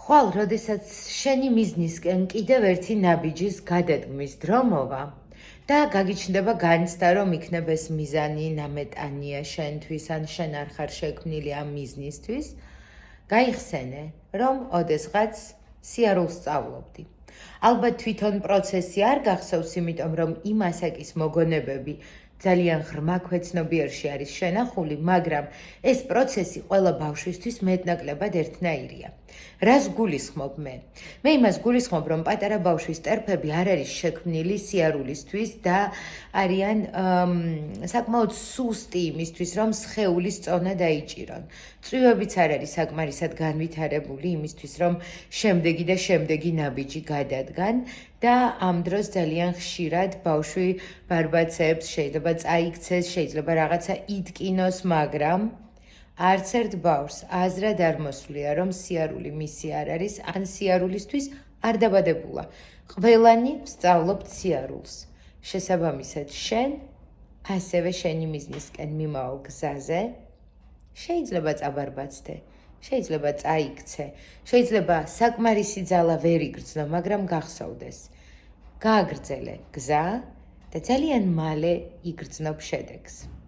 ხვალ, როდესაც შენი მიზნისკენ კიდევ ერთი ნაბიჯის გადადგმის დრო მოვა და გაგიჩნდება განცდა, რომ იქნებ ეს მიზანი ნამეტანია შენთვის ან შენ არ ხარ შექმნილი ამ მიზნისთვის, გაიხსენე, რომ ოდესღაც სიარულს სწავლობდი. ალბათ თვითონ პროცესი არ გახსოვს, იმიტომ რომ იმ ასაკის მოგონებები ძალიან ღრმა ქვეცნობიერში არის შენახული, მაგრამ ეს პროცესი ყველა ბავშვისთვის მეტნაკლებად ერთნაირია. რას გულისხმობ მე? მე იმას გულისხმობ, რომ პატარა ბავშვის ტერფები არ არის შექმნილი სიარულისთვის და არიან საკმაოდ სუსტი იმისთვის, რომ სხეულის წონა დაიჭირონ. წვივებიც არ არის საკმარისად განვითარებული იმისთვის, რომ შემდეგი და შემდეგი ნაბიჯი გადადგან და ამ დროს ძალიან ხშირად ბავშვი ბარბაცებს, შეიძლება წაიქცეს, შეიძლება რაღაცა იტკინოს, მაგრამ არც ერთ ბავშვს აზრად არ მოსვლია, რომ სიარული მისი არ არის, ან სიარულისთვის არ დაბადებულა. ყველანი ვსწავლობთ სიარულს. შესაბამისად, შენ ასევე შენი მიზნისკენ მიმავალ გზაზე შეიძლება წაბარბაცდე, შეიძლება წაიქცე, შეიძლება საკმარისი ძალა ვერ იგრძნო, მაგრამ გახსოვდეს. გააგრძელე გზა და ძალიან მალე იგრძნობ შედეგს.